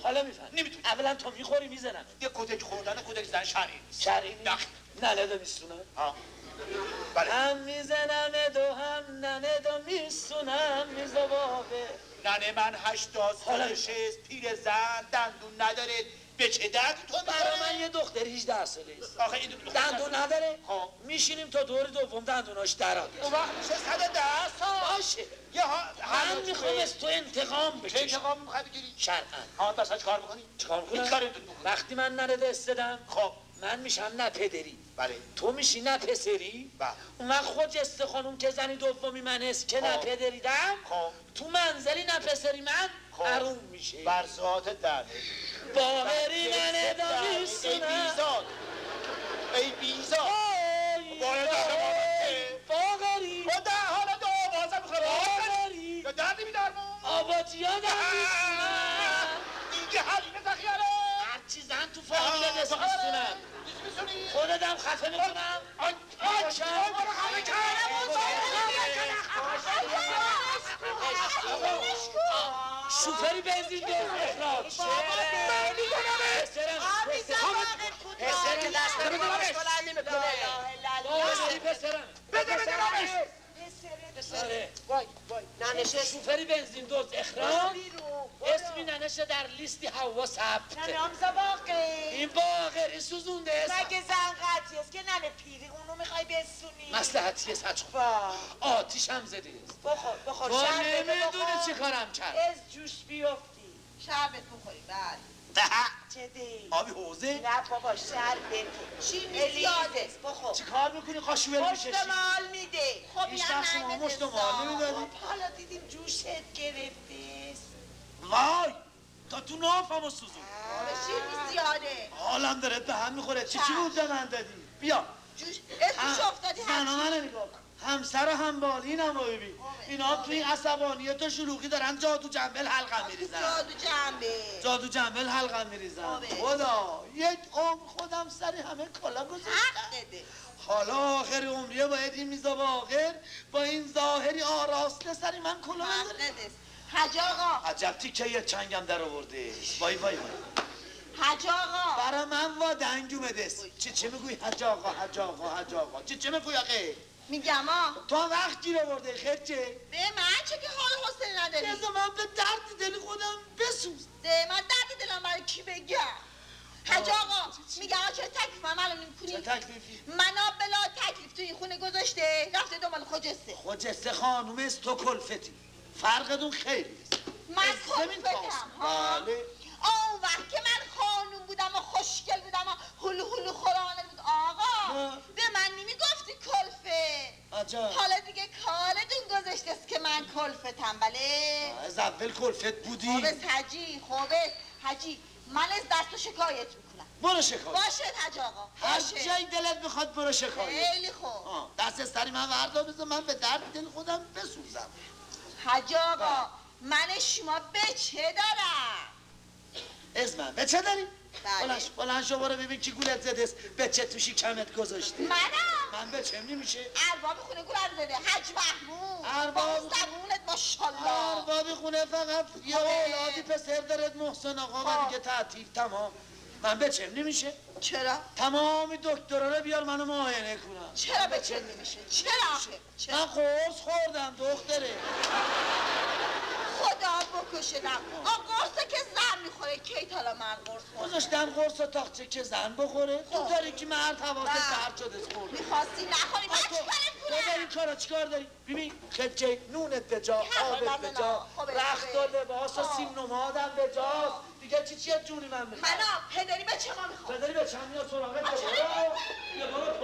حالا میفهم. نمیتونی. اولا تو میخوری میزنم. یه کتک خوردن کتک زدن شرعی نیست. شرعی نیست. ننه میسونم. ها. بله. هم میزنم دو هم ننه دو میسونم میزبابه. ننه من 80 سالشه، پیر زن، دندون نداره. به چه دردی تو برای من یه دختر 18 ساله است. آخه این دندون نداره؟ ها. میشینیم تا دور دوم دندوناش درآد. اون وقت میشه 110 سال. باشه. یه من میخوام از تو انتقام بکشم. چه انتقام میخوای بگیری؟ شرعاً. ها بس چیکار میکنی؟ چیکار میکنم؟ این کار نمیتونی بکنی. وقتی من ننه دستدم خب من میشم نه پدری. بله. تو میشی نه پسری. بله. اون وقت خجسته خانوم که زنی دومی من است که نه خب. پدریدم. خب تو منزلی نه پسری من خب. حروم میشه. بر ذات در باقری ننه دا ای میسونم. بیزاد ای بیزاد باید باقری با در حال دو بازم میخواه باقری یا دردی بیدارمون آباتی ها در میسونم. دیگه حلیمه تخیاره هرچی زن تو فامیل دست میسونم. خودتم خفه میکنم. شوفری بنزین دست اخراج. من میکنم پسر دست نمیکنه بده آره. وای ننشه شوفری بنزین دوست اخراج. اسمی ننشه در لیستی حوا ثبت. ننه آمزا باقی این باقری سوزونده است. مگه زن قطعی است که ننه پیری اونو میخوای بسونی مصلحتیه سچ خود آتیش هم زده است. بخور تو شربت نمیدونه بخور چی کارم کرد. از جوش بیفتی شربت بخوری بله چه دی؟ آبی حوزه نه بابا شربت چی میزیاده بخور چی کار میکنی خاشویل میششی؟ مشتمال میده خب هیچ وقت شما مشتمال نمیدادی؟ حالا دیدیم جوشت گرفتیست وای تا تو نافمو سوزون. چی میزیاده حالم داره به هم میخوره. چی بود به من دادی؟ بیا جوش اسمش افتادی زنا منو نگاه کن. همسر و همبالینم رو ببین. اینا توی عصبانیت و شلوغی دارن جادو جنبل حلقم میریزن. جادو جنبل حلقم میریزن. خدا یک عمر خودم سری همه کلا گذاشتم. حالا آخر عمریه باید این میزا باقر با این ظاهری آراسته سری من کلا بذاره. حاج آقا عجب تیکه یه چنگم در آورده. وای وای وای. حاج آقا برا من وا دنگ اومده است. چی میگوی حاج آقا حاج آقا حاج آقا چی میگوی آقا؟ میگم تو وقت گیر آورده خرچه؟ به من چه که حال حوصله نداری بذار من به درد دل خودم بسوز. ده من درد دلم برای کی بگم حاج آقا میگم چه تکلیف من الان میکنی چه تکلیفی؟ منا بلا تکلیف تو این خونه گذاشته رفته دنبال خجسته خجسته خانوم است تو کلفتی. فرقتون خیلی است. من زمین کلفتم بله. اون وقت که من خانوم بودم و خوشگل بودم و هلو هلو خورانه بود آقا به من نمیگفتی کلفه عجب. حالا دیگه کارتون گذاشته است که من کلفتم بله از اول کلفت بودی. خوبه حاجی من از دست شکایت میکنم برو شکایت. باشه حاج آقا هر باشه جای دلت میخواد برو شکایت. خیلی خوب دست سری من وردا بذار من به درد دل خودم بسوزم. حاج آقا من شما به چه دارم از من به چه داری؟ بله. بلند شو برو ببین کی گولت زده است. به چه توشی کمت گذاشته؟ من به چه نمیشه؟ ارباب خونه گولت زده حج محمود ارباب زبونت ماشاءالله ارباب خونه فقط یه اولادی پسر دارد محسن آقا و دیگه تعطیل تمام. من به چه نمیشه؟ چرا؟ تمام دکترا رو بیار منو معاینه کنم. چرا به چه نمیشه؟ چرا؟ من قرص خوردم دختره. خدا بکشدم قرصه که زن میخوره کی حالا من قرص خورم گذاشتن قرص تاقچه که زن بخوره. تو داری که مرد حواست سرد شده خورده. میخواستی نخوری من چیکارت تو کنم؟ داری کارا چیکار داری؟ ببین خدجه نونت به جا آبت به جا رخت و لباس و سیم نمادم به جاست. دیگه چیه جونی من میخوام؟ پدری به چه ما میخوام؟ پدری به چه میاد سراغت؟ بیا برو